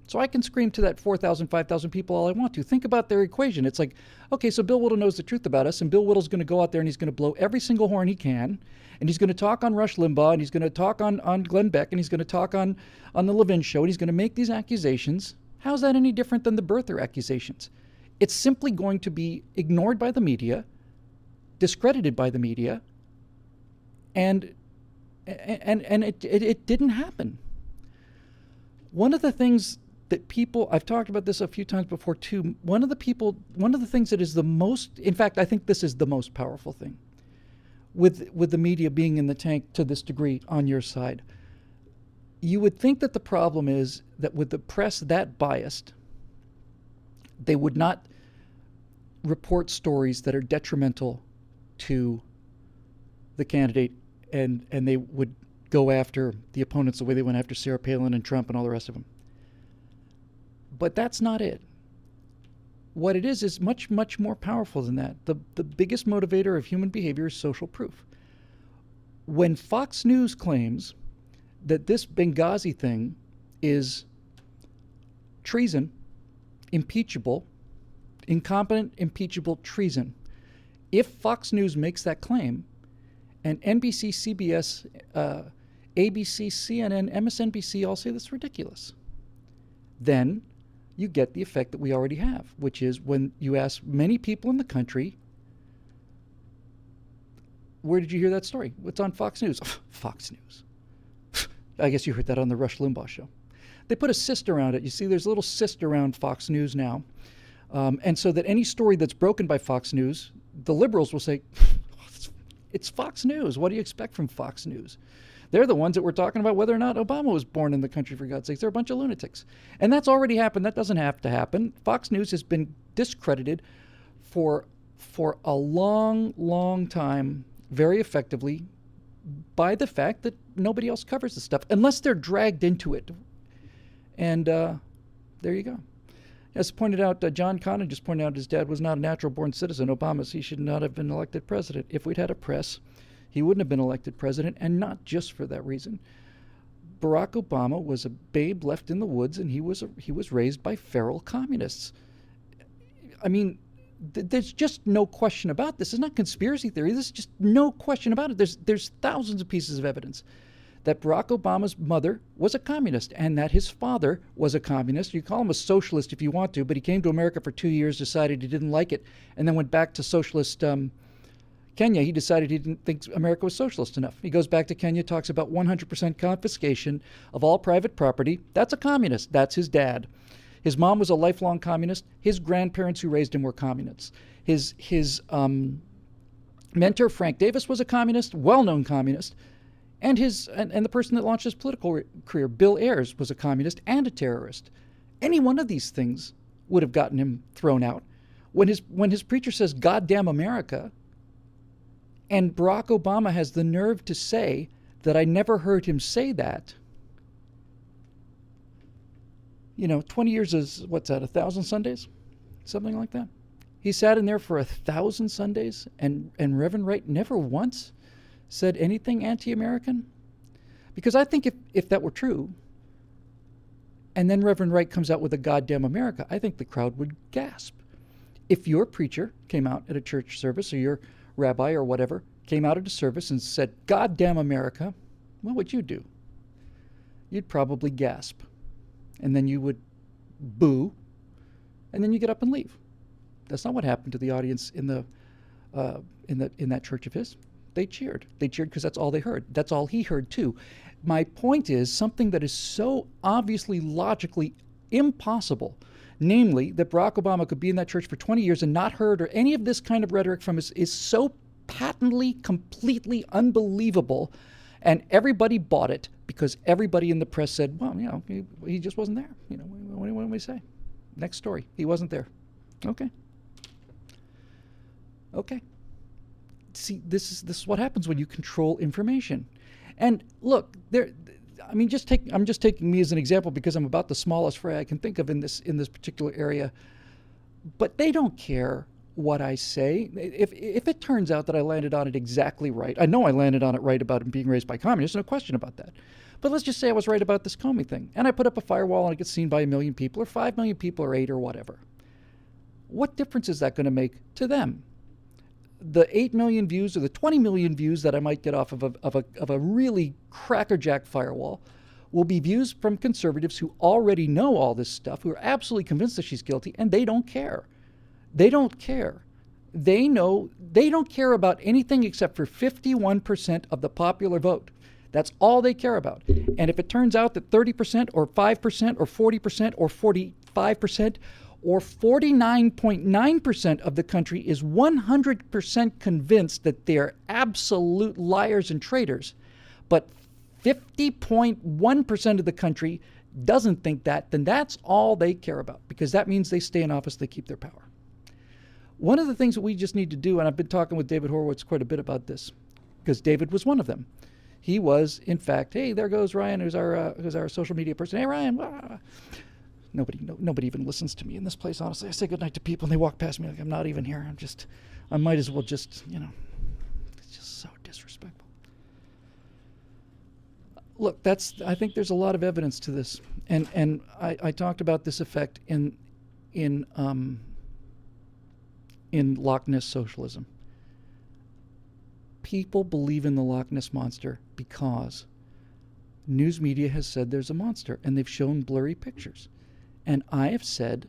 So I can scream to that 4,000, 5,000 people all I want to. Think about their equation. It's like, okay, so Bill Whittle knows the truth about us, and Bill Whittle's going to go out there and he's going to blow every single horn he can, and he's going to talk on Rush Limbaugh, and he's going to talk on Glenn Beck, and he's going to talk on the Levin show, and he's going to make these accusations. How's that any different than the birther accusations? It's simply going to be ignored by the media, discredited by the media, and it didn't happen. One of the things that people, I've talked about this a few times before too, one of the things that is the most, in fact, I think this is the most powerful thing with the media being in the tank to this degree on your side. You would think that the problem is that with the press that biased, they would not report stories that are detrimental to the candidate, and they would go after the opponents the way they went after Sarah Palin and Trump and all the rest of them. But that's not it. What it is much, much more powerful than that. The biggest motivator of human behavior is social proof. When Fox News claims that this Benghazi thing is treason, impeachable, incompetent, impeachable treason, if Fox News makes that claim, and NBC, CBS, ABC, CNN, MSNBC all say that's ridiculous, then you get the effect that we already have, which is when you ask many people in the country, where did you hear that story? What's on Fox News? Fox News. I guess you heard that on the Rush Limbaugh show. They put a cyst around it. You see, there's a little cyst around Fox News now. And so that any story that's broken by Fox News, the liberals will say, it's Fox News. What do you expect from Fox News? They're the ones that were talking about whether or not Obama was born in the country, for God's sakes. They're a bunch of lunatics. And that's already happened. That doesn't have to happen. Fox News has been discredited for a long, long time, very effectively, by the fact that nobody else covers the stuff, unless they're dragged into it. And there you go. As pointed out, John Connor just pointed out his dad was not a natural-born citizen. Obama, he should not have been elected president. If we'd had a press, he wouldn't have been elected president, and not just for that reason. Barack Obama was a babe left in the woods, and he was raised by feral communists. I mean, there's just no question about this. It's not conspiracy theory. There's just no question about it. There's thousands of pieces of evidence that Barack Obama's mother was a communist and that his father was a communist. You call him a socialist if you want to, but he came to America for 2 years, decided he didn't like it, and then went back to socialist Kenya. He decided he didn't think America was socialist enough. He goes back to Kenya, talks about 100% confiscation of all private property. That's a communist. That's his dad. His mom was a lifelong communist. His grandparents who raised him were communists. His mentor, Frank Davis, was a communist, well-known communist. And the person that launched his political career, Bill Ayers, was a communist and a terrorist. Any one of these things would have gotten him thrown out. When his preacher says, "Goddamn America," and Barack Obama has the nerve to say that I never heard him say that. 20 years is, what's that, 1,000 Sundays? Something like that. He sat in there for 1,000 Sundays, and Reverend Wright never once said anything anti-American? Because I think if that were true, and then Reverend Wright comes out with a "Goddamn America," I think the crowd would gasp. If your preacher came out at a church service, or your rabbi or whatever came out at a service and said "Goddamn America," what would you do? You'd probably gasp, and then you would boo, and then you get up and leave. That's not what happened to the audience in that church of his. They cheered. They cheered because that's all they heard. That's all he heard too. My point is something that is so obviously logically impossible, namely that Barack Obama could be in that church for 20 years and not heard or any of this kind of rhetoric from us, is so patently, completely unbelievable, and everybody bought it because everybody in the press said, well, he just wasn't there. What do we say? Next story. He wasn't there. Okay. See, this is what happens when you control information. And look, I'm just taking me as an example because I'm about the smallest fry I can think of in this particular area. But they don't care what I say. If it turns out that I landed on it exactly right, I know I landed on it right about him being raised by communists, no question about that. But let's just say I was right about this Comey thing, and I put up a firewall and it gets seen by 1 million people, or 5 million people, or 8, or whatever. What difference is that going to make to them? The 8 million views or the 20 million views that I might get off of a really crackerjack firewall will be views from conservatives who already know all this stuff, who are absolutely convinced that she's guilty, and they don't care. They don't care. They know they don't care about anything except for 51% of the popular vote. That's all they care about. And if it turns out that 30% or 5% or 40% or 45% or 49.9% of the country is 100% convinced that they're absolute liars and traitors, but 50.1% of the country doesn't think that, then that's all they care about, because that means they stay in office, they keep their power. One of the things that we just need to do, and I've been talking with David Horowitz quite a bit about this, because David was one of them. He was, in fact, hey, there goes Ryan, who's our social media person. Hey, Ryan. Blah. Nobody even listens to me in this place, honestly. I say goodnight to people, and they walk past me like I'm not even here. I might as well just, it's just so disrespectful. Look, I think there's a lot of evidence to this, and I talked about this effect in Loch Ness socialism. People believe in the Loch Ness monster because news media has said there's a monster, and they've shown blurry pictures. And I have said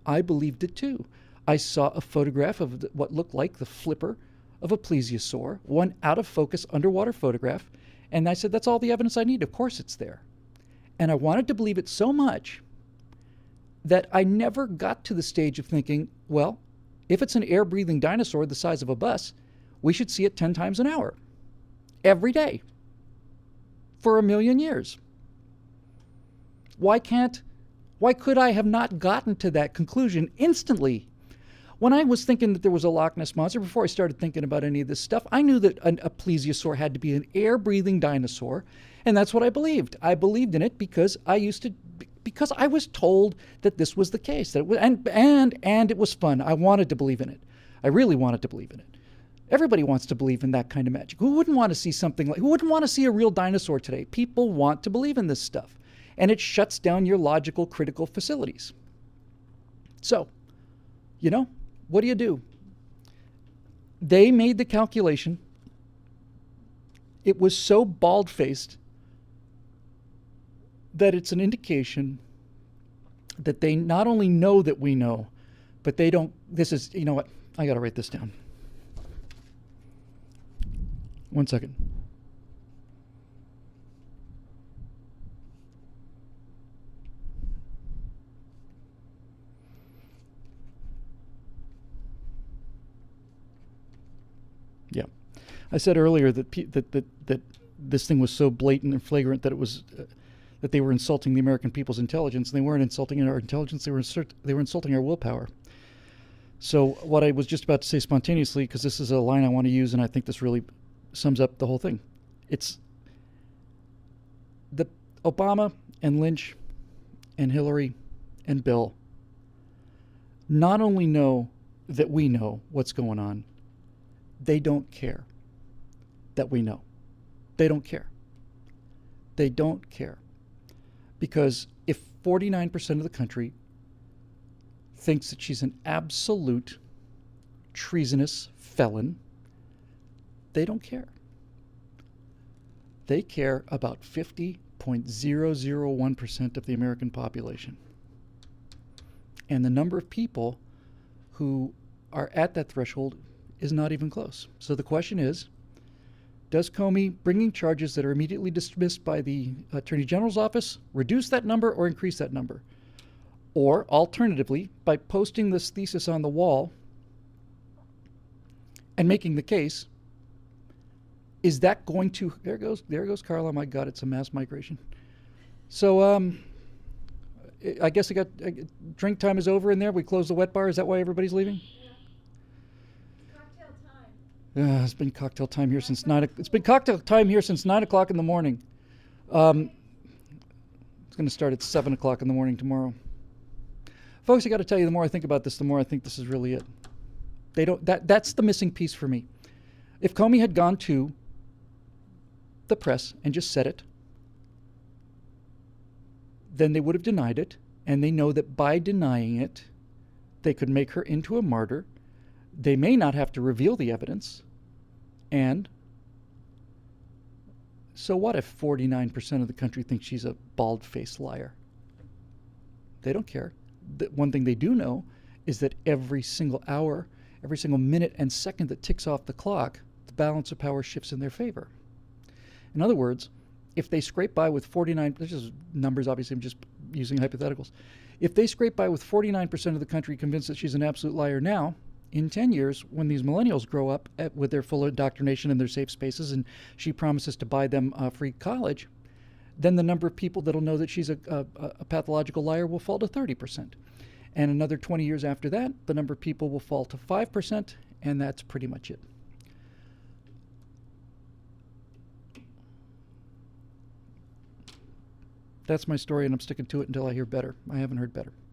I believed it too. I saw a photograph of what looked like the flipper of a plesiosaur, one out of focus underwater photograph, and I said, that's all the evidence I need. Of course it's there. And I wanted to believe it so much that I never got to the stage of thinking, well, if it's an air-breathing dinosaur the size of a bus, we should see it 10 times an hour, every day, for 1,000,000 years. Why could I have not gotten to that conclusion instantly? When I was thinking that there was a Loch Ness monster, before I started thinking about any of this stuff, I knew that a plesiosaur had to be an air-breathing dinosaur, and that's what I believed. I believed in it because because I was told that this was the case, that it was, and it was fun. I wanted to believe in it. I really wanted to believe in it. Everybody wants to believe in that kind of magic. Who wouldn't want to see who wouldn't want to see a real dinosaur today? People want to believe in this stuff, and it shuts down your logical, critical facilities. So, what do? They made the calculation. It was so bald-faced that it's an indication that they not only know that we know, but they don't. This is, you know what? I got to write this down. 1 second. Yeah. I said earlier that this thing was so blatant and flagrant that it was that they were insulting the American people's intelligence. And they weren't insulting our intelligence. They were insulting our willpower. So what I was just about to say spontaneously, because this is a line I want to use, and I think this really sums up the whole thing. It's the Obama and Lynch and Hillary and Bill not only know that we know what's going on, they don't care that we know. They don't care. They don't care. Because if 49% of the country thinks that she's an absolute treasonous felon, they don't care. They care about 50.001% of the American population. And the number of people who are at that threshold is not even close. So the question is, does Comey bringing charges that are immediately dismissed by the Attorney General's office reduce that number or increase that number? Or alternatively, by posting this thesis on the wall and making the case, is that going to, there goes Carla, my God, it's a mass migration. So I guess drink time is over in there. We close the wet bar. Is that why everybody's leaving? It's been cocktail time here since 9 o'clock in the morning. It's going to start at 7 o'clock in the morning tomorrow. Folks, I got to tell you, the more I think about this, the more I think this is really it. That's the missing piece for me. If Comey had gone to the press and just said it, then they would have denied it, and they know that by denying it, they could make her into a martyr. They may not have to reveal the evidence. And so what if 49% of the country thinks she's a bald-faced liar? They don't care. The one thing they do know is that every single hour, every single minute and second that ticks off the clock, the balance of power shifts in their favor. In other words, if they scrape by with 49, this is numbers, obviously I'm just using hypotheticals. If they scrape by with 49% of the country convinced that she's an absolute liar now, in 10 years, when these millennials grow up with their full indoctrination in their safe spaces and she promises to buy them free college, then the number of people that'll know that she's a pathological liar will fall to 30%. And another 20 years after that, the number of people will fall to 5%, and that's pretty much it. That's my story, and I'm sticking to it until I hear better. I haven't heard better.